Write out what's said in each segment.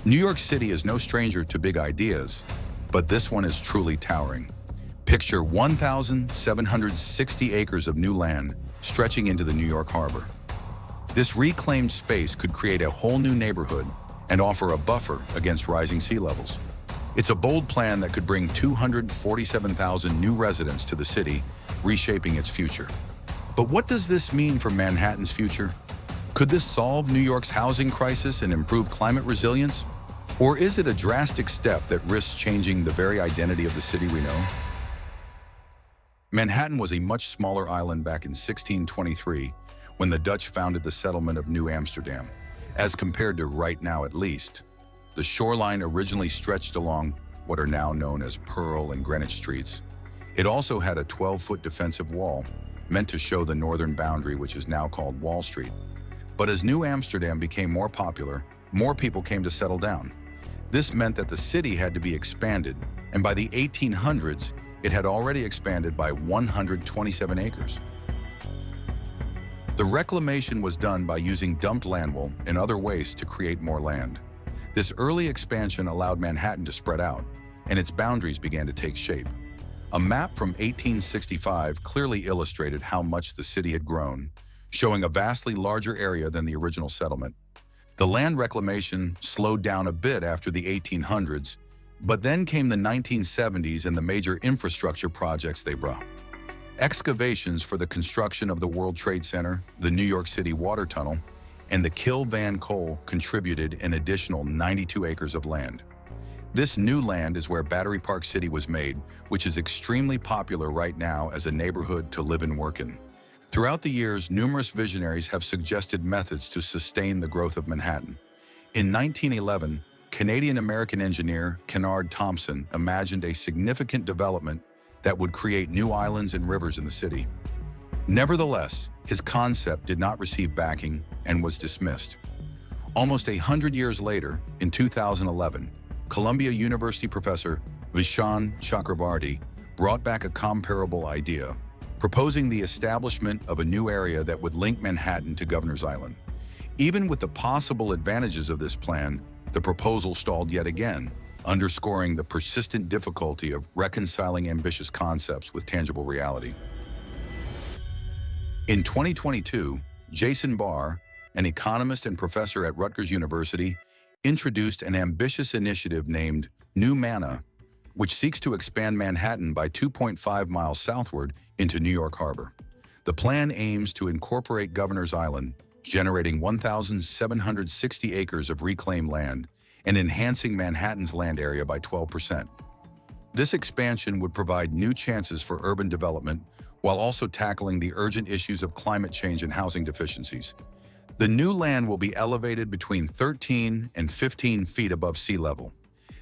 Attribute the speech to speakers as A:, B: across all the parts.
A: New York City is no stranger to big ideas, but this one is truly towering. Picture 1,760 acres of new land stretching into the New York Harbor. This reclaimed space could create a whole new neighborhood and offer a buffer against rising sea levels. It's a bold plan that could bring 247,000 new residents to the city, reshaping its future. But what does this mean for Manhattan's future? Could this solve New York's housing crisis and improve climate resilience? Or is it a drastic step that risks changing the very identity of the city we know? Manhattan was a much smaller island back in 1623 when the Dutch founded the settlement of New Amsterdam. As compared to right now at least, the shoreline originally stretched along what are now known as Pearl and Greenwich Streets. It also had a 12-foot defensive wall meant to show the northern boundary, which is now called Wall Street. But as New Amsterdam became more popular, more people came to settle down. This meant that the city had to be expanded, and by the 1800s, it had already expanded by 127 acres. The reclamation was done by using dumped landfill and other waste to create more land. This early expansion allowed Manhattan to spread out, and its boundaries began to take shape. A map from 1865 clearly illustrated how much the city had grown, showing a vastly larger area than the original settlement. The land reclamation slowed down a bit after the 1800s, but then came the 1970s and the major infrastructure projects they brought. Excavations for the construction of the World Trade Center, the New York City Water Tunnel, and the Kill Van Coal contributed an additional 92 acres of land. This new land is where Battery Park City was made, which is extremely popular right now as a neighborhood to live and work in. Throughout the years, numerous visionaries have suggested methods to sustain the growth of Manhattan. In 1911, Canadian-American engineer Kennard Thompson imagined a significant development that would create new islands and rivers in the city. Nevertheless, his concept did not receive backing and was dismissed. Almost 100 years later, in 2011, Columbia University professor Vishaan Chakravarty brought back a comparable idea, proposing the establishment of a new area that would link Manhattan to Governor's Island. Even with the possible advantages of this plan, the proposal stalled yet again, underscoring the persistent difficulty of reconciling ambitious concepts with tangible reality. In 2022, Jason Barr, an economist and professor at Rutgers University, introduced an ambitious initiative named New Manna, which seeks to expand Manhattan by 2.5 miles southward into New York Harbor. The plan aims to incorporate Governor's Island, generating 1,760 acres of reclaimed land and enhancing Manhattan's land area by 12%. This expansion would provide new chances for urban development while also tackling the urgent issues of climate change and housing deficiencies. The new land will be elevated between 13 and 15 feet above sea level.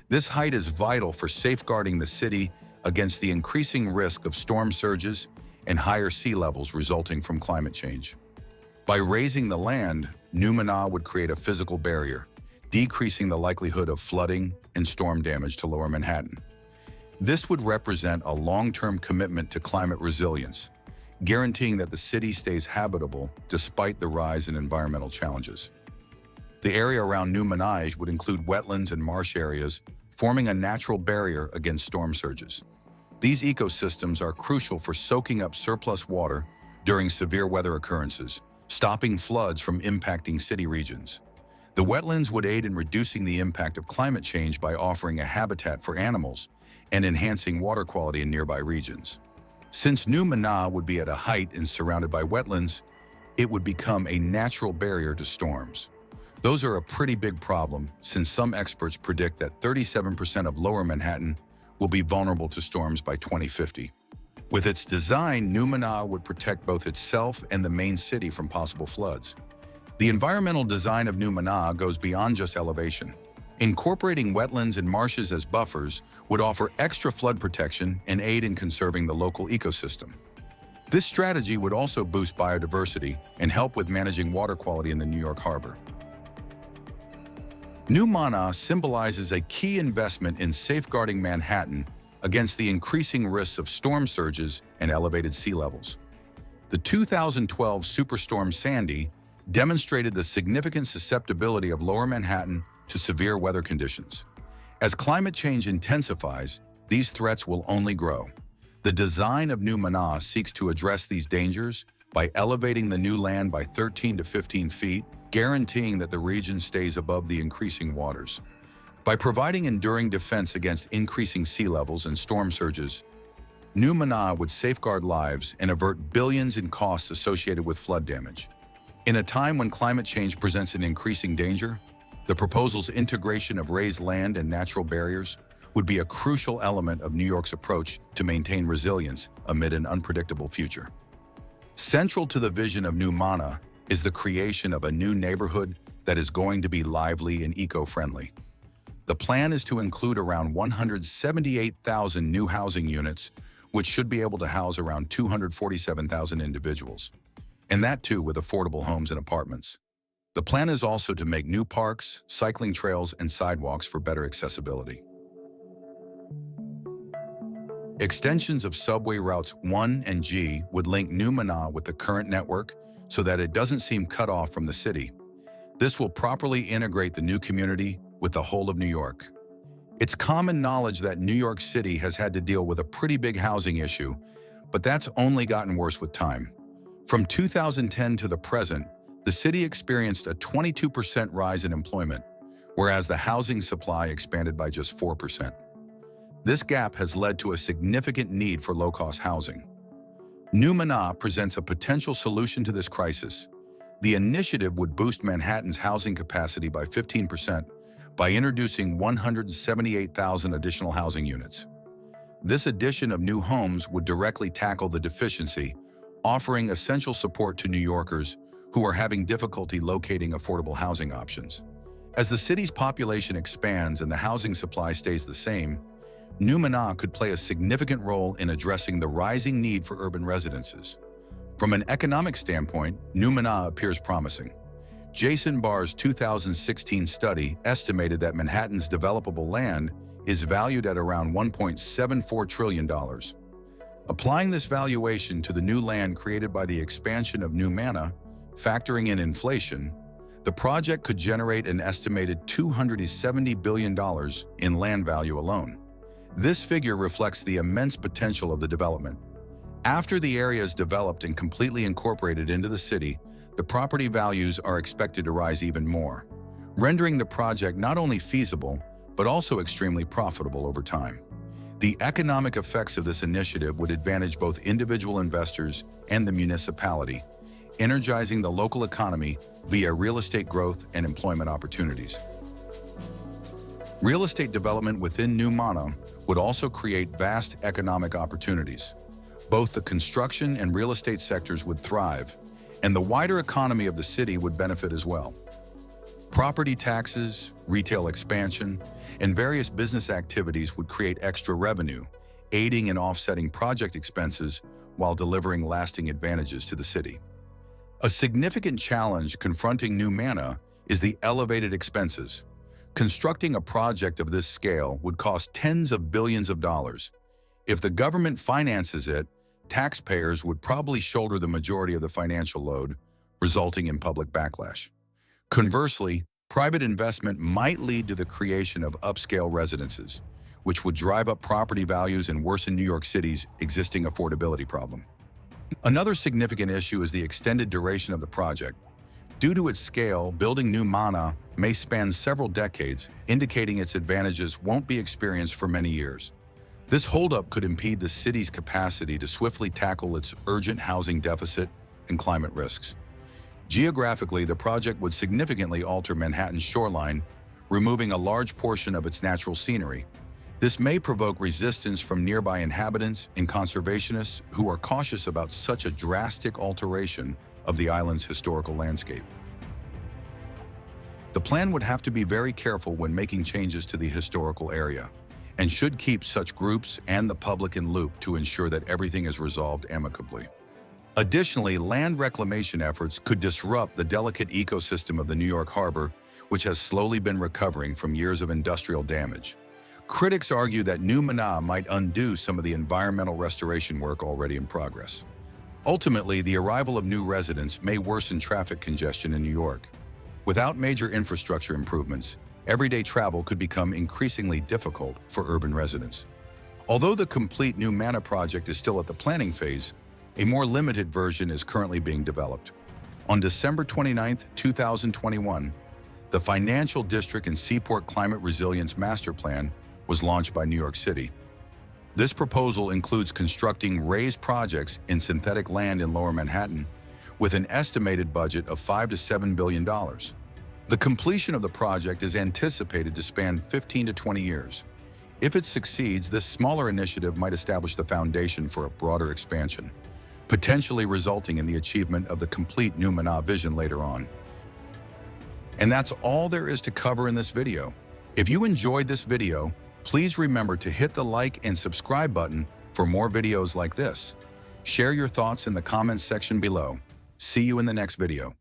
A: This height is vital for safeguarding the city against the increasing risk of storm surges and higher sea levels resulting from climate change. By raising the land, New Manna would create a physical barrier, decreasing the likelihood of flooding and storm damage to Lower Manhattan. This would represent a long-term commitment to climate resilience, guaranteeing that the city stays habitable despite the rise in environmental challenges. The area around New Manna would include wetlands and marsh areas, forming a natural barrier against storm surges. These ecosystems are crucial for soaking up surplus water during severe weather occurrences, stopping floods from impacting city regions. The wetlands would aid in reducing the impact of climate change by offering a habitat for animals and enhancing water quality in nearby regions. Since New Manna would be at a height and surrounded by wetlands, it would become a natural barrier to storms. Those are a pretty big problem, since some experts predict that 37% of Lower Manhattan will be vulnerable to storms by 2050. With its design, New Manna would protect both itself and the main city from possible floods. The environmental design of New Manna goes beyond just elevation. Incorporating wetlands and marshes as buffers would offer extra flood protection and aid in conserving the local ecosystem. This strategy would also boost biodiversity and help with managing water quality in the New York Harbor. New Manna symbolizes a key investment in safeguarding Manhattan against the increasing risks of storm surges and elevated sea levels. The 2012 Superstorm Sandy demonstrated the significant susceptibility of Lower Manhattan to severe weather conditions. As climate change intensifies, these threats will only grow. The design of New Manà seeks to address these dangers by elevating the new land by 13 to 15 feet, guaranteeing that the region stays above the increasing waters. By providing enduring defense against increasing sea levels and storm surges, New Manà would safeguard lives and avert billions in costs associated with flood damage. In a time when climate change presents an increasing danger, the proposal's integration of raised land and natural barriers would be a crucial element of New York's approach to maintain resilience amid an unpredictable future. Central to the vision of New Manà is the creation of a new neighborhood that is going to be lively and eco-friendly. The plan is to include around 178,000 new housing units, which should be able to house around 247,000 individuals, and that too with affordable homes and apartments. The plan is also to make new parks, cycling trails, and sidewalks for better accessibility. Extensions of subway routes 1 and G would link New Manà with the current network so that it doesn't seem cut off from the city. This will properly integrate the new community with the whole of New York. It's common knowledge that New York City has had to deal with a pretty big housing issue, but that's only gotten worse with time. From 2010 to the present, the city experienced a 22% rise in employment, whereas the housing supply expanded by just 4%. This gap has led to a significant need for low-cost housing. New Manà presents a potential solution to this crisis. The initiative would boost Manhattan's housing capacity by 15% by introducing 178,000 additional housing units. This addition of new homes would directly tackle the deficiency, offering essential support to New Yorkers who are having difficulty locating affordable housing options. As the city's population expands and the housing supply stays the same, New Manà could play a significant role in addressing the rising need for urban residences. From an economic standpoint, New Manà appears promising. Jason Barr's 2016 study estimated that Manhattan's developable land is valued at around $1.74 trillion. Applying this valuation to the new land created by the expansion of New Manà, factoring in inflation, the project could generate an estimated $270 billion in land value alone. This figure reflects the immense potential of the development. After the area is developed and completely incorporated into the city, the property values are expected to rise even more, rendering the project not only feasible, but also extremely profitable over time. The economic effects of this initiative would advantage both individual investors and the municipality, energizing the local economy via real estate growth and employment opportunities. Real estate development within New Manà would also create vast economic opportunities. Both the construction and real estate sectors would thrive, and the wider economy of the city would benefit as well. Property taxes, retail expansion, and various business activities would create extra revenue, aiding in offsetting project expenses while delivering lasting advantages to the city. A significant challenge confronting New Manà is the elevated expenses. Constructing a project of this scale would cost tens of billions of dollars. If the government finances it, taxpayers would probably shoulder the majority of the financial load, resulting in public backlash. Conversely, private investment might lead to the creation of upscale residences, which would drive up property values and worsen New York City's existing affordability problem. Another significant issue is the extended duration of the project. Due to its scale, building New Manà may span several decades, indicating its advantages won't be experienced for many years. This holdup could impede the city's capacity to swiftly tackle its urgent housing deficit and climate risks. Geographically, the project would significantly alter Manhattan's shoreline, removing a large portion of its natural scenery. This may provoke resistance from nearby inhabitants and conservationists who are cautious about such a drastic alteration of the island's historical landscape. The plan would have to be very careful when making changes to the historical area, and should keep such groups and the public in loop to ensure that everything is resolved amicably. Additionally, land reclamation efforts could disrupt the delicate ecosystem of the New York Harbor, which has slowly been recovering from years of industrial damage. Critics argue that New Manà might undo some of the environmental restoration work already in progress. Ultimately, the arrival of new residents may worsen traffic congestion in New York. Without major infrastructure improvements, everyday travel could become increasingly difficult for urban residents. Although the complete New Manna project is still at the planning phase, a more limited version is currently being developed. On December 29, 2021, the Financial District and Seaport Climate Resilience Master Plan was launched by New York City. This proposal includes constructing raised projects in synthetic land in Lower Manhattan with an estimated budget of $5 to $7 billion. The completion of the project is anticipated to span 15 to 20 years. If it succeeds, this smaller initiative might establish the foundation for a broader expansion, potentially resulting in the achievement of the complete New Manna vision later on. And that's all there is to cover in this video. If you enjoyed this video, please remember to hit the like and subscribe button for more videos like this. Share your thoughts in the comments section below. See you in the next video.